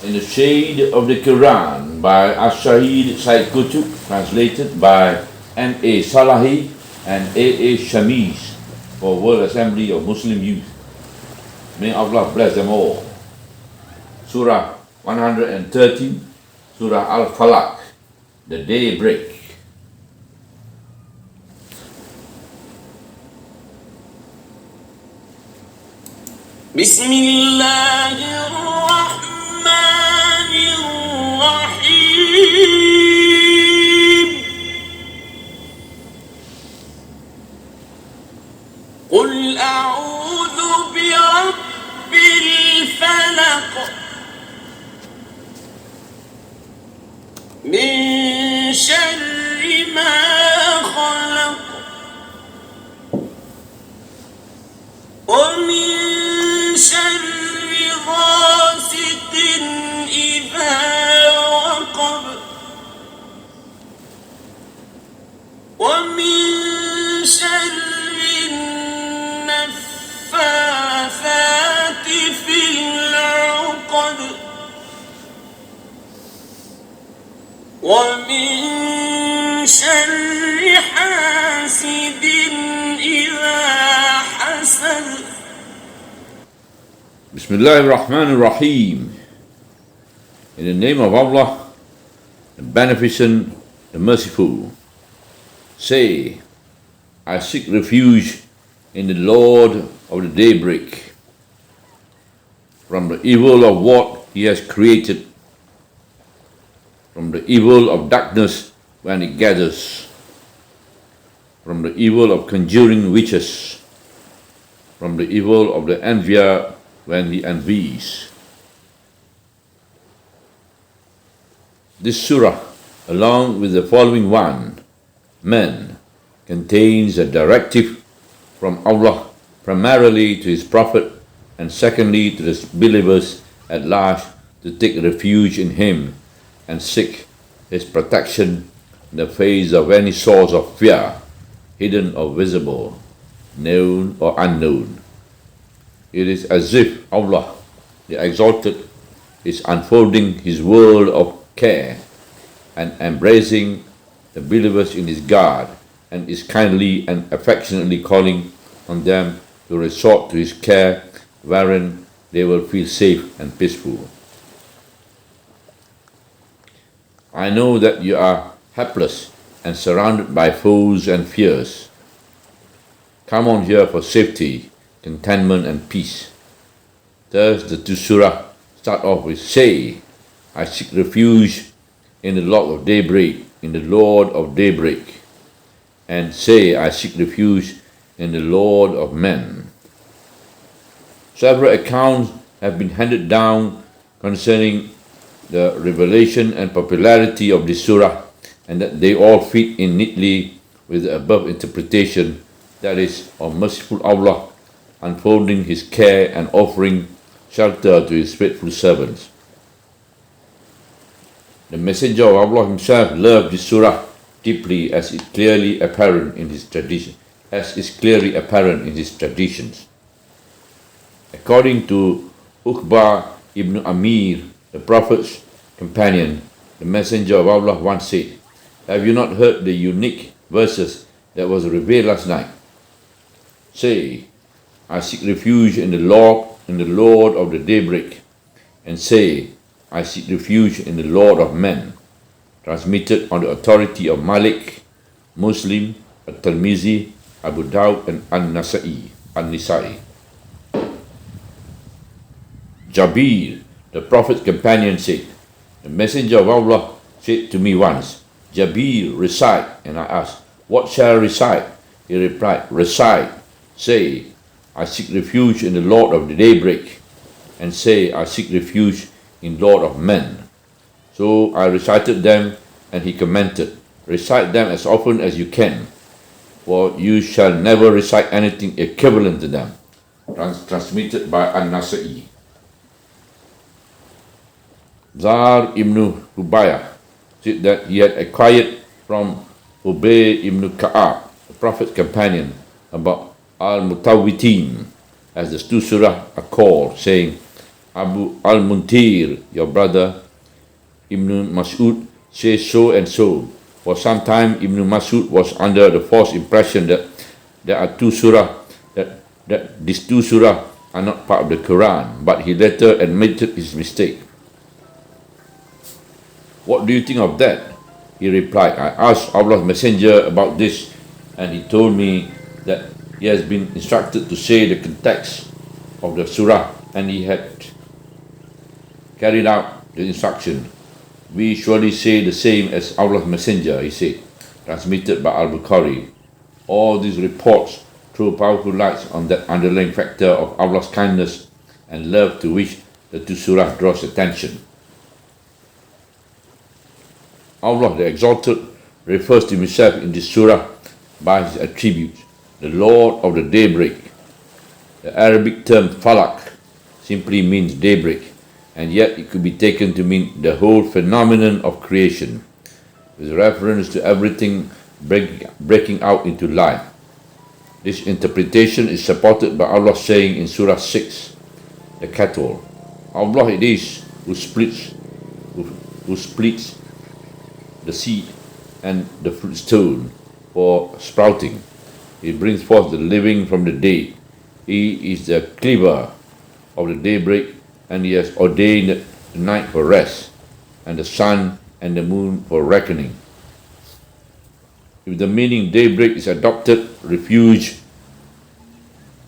In the Shade of the Qur'an by Sayyid Qutb, translated by M.A. Salahi and A.A. Shamis for World Assembly of Muslim Youth. May Allah bless them all. Surah 113, Surah Falaq, the Daybreak. Bismillahirrahmanirrahim. Qul a'udhu bi rabbil falaq min sharri ma khalaq wa min sharri ghasiqin idha waqab wa min sharri naffathati fil 'uqad wa min sharri hasidin idha hasad. Bismillahirrahmanirrahim. In the name of Allah, the Beneficent, the Merciful. Say, I seek refuge in the Lord of the Daybreak from the evil of what He has created, from the evil of darkness when it gathers, from the evil of conjuring witches, from the evil of the envier when he envies. This surah, along with the following one, Men, contains a directive from Allah primarily to His Prophet and secondly to the believers at large to take refuge in Him and seek His protection in the face of any source of fear, hidden or visible, known or unknown. It is as if Allah, the Exalted, is unfolding His world of care and embracing the believers in His guard, and is kindly and affectionately calling on them to resort to His care, wherein they will feel safe and peaceful. I know that you are helpless and surrounded by foes and fears. Come on here for safety, contentment and peace. Thus the two surah start off with, Say, I seek refuge in the Lord of Daybreak, in the Lord of Daybreak, and say, I seek refuge in the Lord of Men. Several accounts have been handed down concerning the revelation and popularity of this surah, and that they all fit in neatly with the above interpretation, that is, of merciful Allah unfolding His care and offering shelter to His faithful servants. The Messenger of Allah himself loved this surah deeply, as is clearly apparent in his traditions. According to Uqba ibn Amir, the Prophet's companion, the Messenger of Allah once said, Have you not heard the unique verses that was revealed last night? Say, I seek refuge in the Lord of the Daybreak, and say, I seek refuge in the Lord of Men. Transmitted on the authority of Malik, Muslim, At-Tirmizi, Abu Dawud and An-Nisai. Jabir, the Prophet's companion, said, The Messenger of Allah said to me once, Jabir, recite. And I asked, What shall I recite? He replied, Recite. Say, I seek refuge in the Lord of the Daybreak, and say, I seek refuge in Lord of Men. So I recited them, and he commented, Recite them as often as you can, for you shall never recite anything equivalent to them. Transmitted by An-Nasai. Zar ibn Hubayah said that he had acquired from Ubay ibn Ka'ab, the Prophet's companion, about Al-Mutawwitin, as the two surah are called, saying, Abu al-Muntir, your brother Ibn Mas'ud, says so and so. For some time, Ibn Mas'ud was under the false impression that there are two surah, that these two surah are not part of the Quran, but he later admitted his mistake. What do you think of that? He replied, I asked Allah's Messenger about this, and he told me that he has been instructed to say the context of the surah, and he had carried out the instruction. We surely say the same as Allah's Messenger, he said, transmitted by Al-Bukhari. All these reports throw powerful lights on that underlying factor of Allah's kindness and love to which the two surah draws attention. Allah the Exalted refers to himself in this surah by his attributes, the Lord of the Daybreak. The Arabic term Falaq simply means daybreak, and yet it could be taken to mean the whole phenomenon of creation, with reference to everything breaking out into life. This interpretation is supported by Allah saying in Surah 6, the cattle, Allah it is who splits the seed and the fruit stone for sprouting. He brings forth the living from the dead. He is the cleaver of the daybreak, and he has ordained the night for rest, and the sun and the moon for reckoning. If the meaning daybreak is adopted, refuge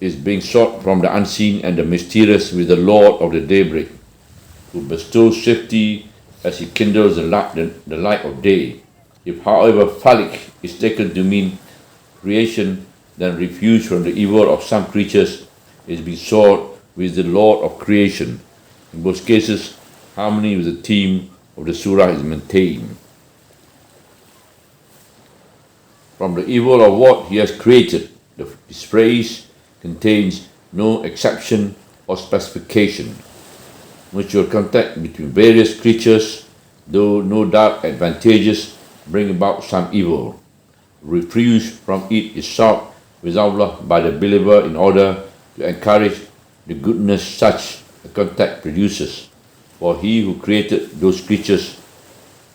is being sought from the unseen and the mysterious with the Lord of the daybreak, who bestows safety as he kindles the light of day. If, however, Falaq is taken to mean creation, then refuge from the evil of some creatures is being sought with the Lord of creation. In both cases, harmony with the theme of the surah is maintained. From the evil of what he has created, this phrase contains no exception or specification. Mutual contact between various creatures, though no doubt advantageous, bring about some evil. Refuge from it is sought with Allah by the believer in order to encourage the goodness such a contact produces. For he who created those creatures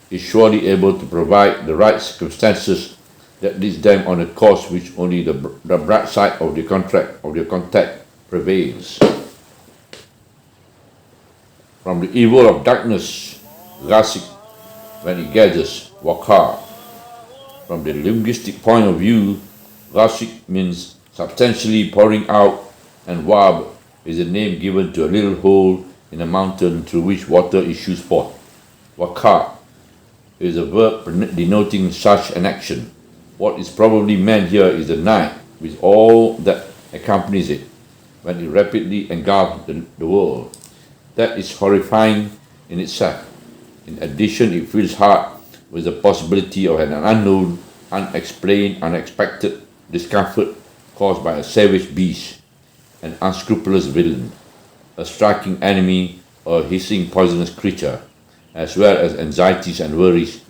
is surely able to provide the right circumstances that leads them on a course which only the bright side of the contact prevails. From the evil of darkness, ghasik, when it gathers, waqar. From the linguistic point of view, ghasik means substantially pouring out, and wab is a name given to a little hole in a mountain through which water issues forth. Waqar is a verb denoting such an action. What is probably meant here is the night, with all that accompanies it, when it rapidly engulfs the world. That is horrifying in itself. In addition, it fills heart with the possibility of an unknown, unexplained, unexpected discomfort caused by a savage beast, an unscrupulous villain, a striking enemy, or a hissing poisonous creature, as well as anxieties and worries,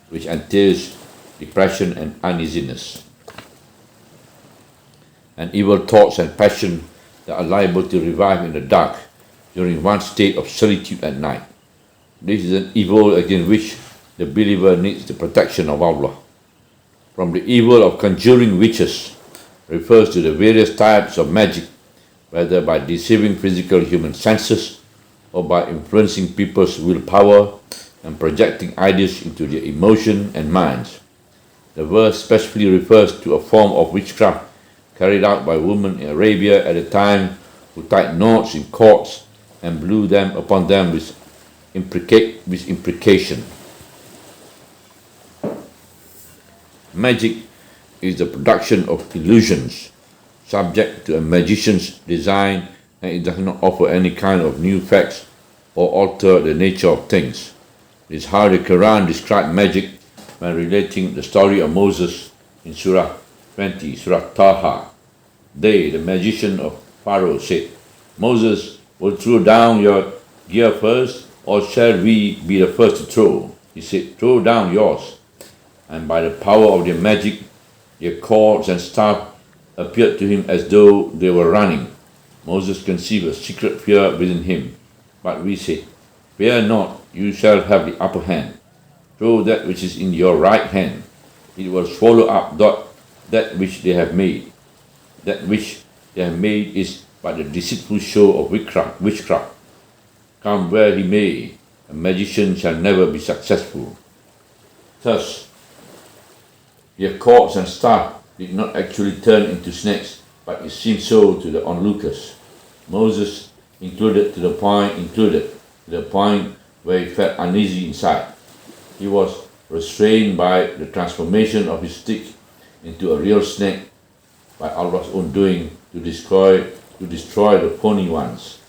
which entails depression and uneasiness, and evil thoughts and passion that are liable to revive in the dark during one's state of solitude at night. This is an evil against which the believer needs the protection of Allah. From the evil of conjuring witches refers to the various types of magic, whether by deceiving physical human senses or by influencing people's willpower and projecting ideas into their emotion and minds. The verse specifically refers to a form of witchcraft carried out by women in Arabia at a time who tied knots in cords and blew them upon them with imprecation. Magic is the production of illusions, subject to a magician's design, and it does not offer any kind of new facts or alter the nature of things. It is how the Quran described magic when relating the story of Moses in Surah 20, Surah Taha. They, the magician of Pharaoh, said, Moses will throw down your gear first, or shall we be the first to throw? He said, throw down yours. And by the power of their magic, their cords and staff appeared to him as though they were running. Moses conceived a secret fear within him. But we say, fear not, you shall have the upper hand. Throw that which is in your right hand. It will swallow up that which they have made. That which they have made is but the deceitful show of witchcraft. Come where he may, a magician shall never be successful. Thus, their cords and staff did not actually turn into snakes, but it seemed so to the onlookers. Moses included to the point where he felt uneasy inside. He was restrained by the transformation of his stick into a real snake by Allah's own doing to destroy the phony ones.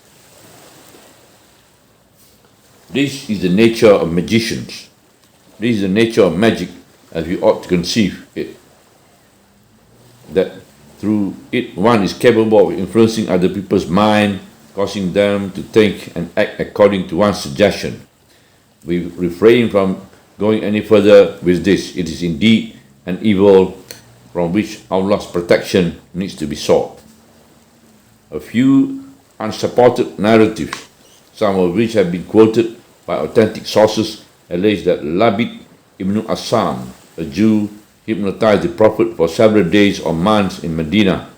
This is the nature of magicians. This is the nature of magic as we ought to conceive it. That through it one is capable of influencing other people's mind, causing them to think and act according to one's suggestion. We refrain from going any further with this. It is indeed an evil from which Allah's protection needs to be sought. A few unsupported narratives, some of which have been quoted by authentic sources, allege that Labid ibn Assam, a Jew, hypnotized the Prophet for several days or months in Medina,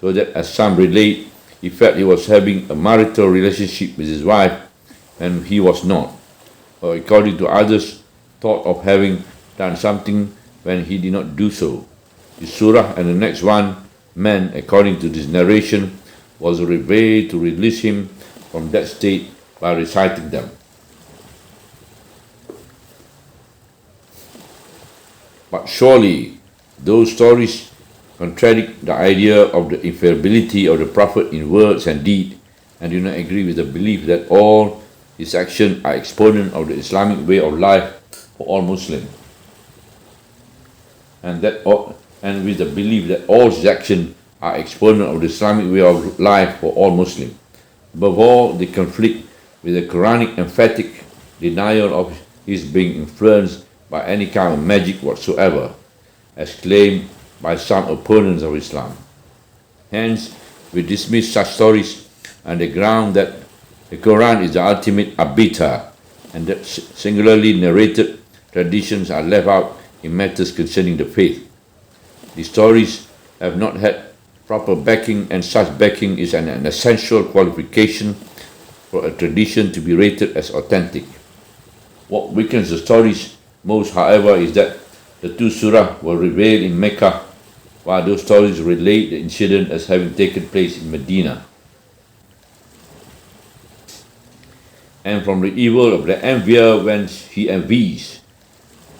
so that, as some relate, he felt he was having a marital relationship with his wife and he was not, or according to others, thought of having done something when he did not do so. The surah and the next one, man, according to this narration, was a way to release him from that state by reciting them. But surely those stories contradict the idea of the infallibility of the Prophet in words and deed, and do not agree with the belief that all his actions are exponent of the Islamic way of life for all Muslims, and with the belief that all his actions are exponent of the Islamic way of life for all Muslims. Above all, they conflict with the Quranic emphatic denial of his being influenced by any kind of magic whatsoever, as claimed by some opponents of Islam. Hence, we dismiss such stories on the ground that the Quran is the ultimate arbiter and that singularly narrated traditions are left out in matters concerning the faith. These stories have not had proper backing, and such backing is an essential qualification for a tradition to be rated as authentic. What weakens the stories most, however, is that the two surahs were revealed in Mecca, while those stories relate the incident as having taken place in Medina. And from the evil of the envier whence he envies.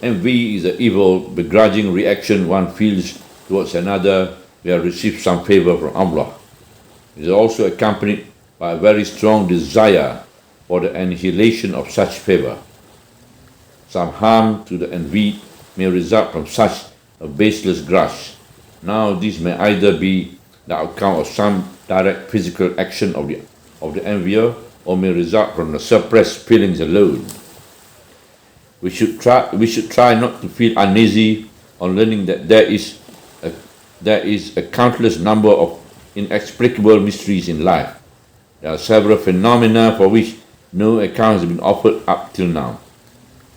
Envy is the evil, begrudging reaction one feels towards another who has received some favor from Allah. It is also accompanied by a very strong desire for the annihilation of such favor. Some harm to the envied may result from such a baseless grudge. Now, this may either be the outcome of some direct physical action of the envier, or may result from the suppressed feelings alone. We should try not to feel uneasy on learning that there is a countless number of inexplicable mysteries in life. There are several phenomena for which no account has been offered up till now.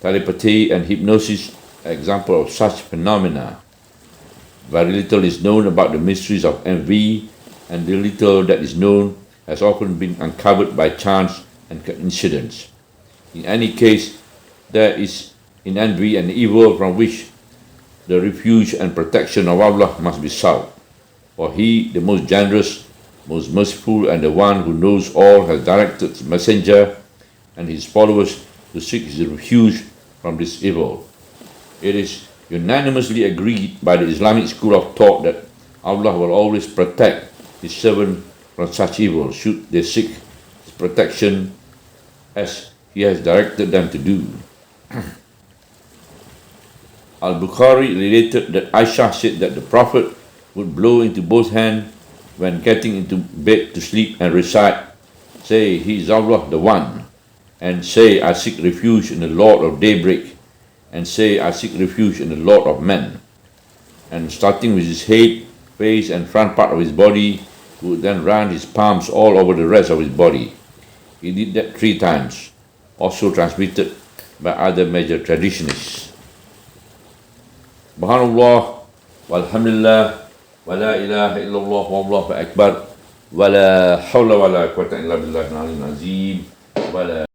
Telepathy and hypnosis are examples of such phenomena. Very little is known about the mysteries of envy, and the little that is known has often been uncovered by chance and coincidence. In any case, there is in envy an evil from which the refuge and protection of Allah must be sought. For He, the most generous, most merciful, and the one who knows all, has directed His messenger and his followers to seek his refuge from this evil. It is unanimously agreed by the Islamic school of thought that Allah will always protect His servant from such evil, should they seek His protection as He has directed them to do. Al-Bukhari related that Aisha said that the Prophet would blow into both hands when getting into bed to sleep and recite, "Say, He is Allah the One," and say, "I seek refuge in the Lord of Daybreak," and say, "I seek refuge in the Lord of Men." And starting with his head, face, and front part of his body, he would then run his palms all over the rest of his body. He did that 3 times, also transmitted by other major traditionists. Subhanallah, walhamdulillah, wa la ilaha illallah, wallahu akbar, wa la hawla wa la quwwata illa billahi al-aliyyil azim, wa la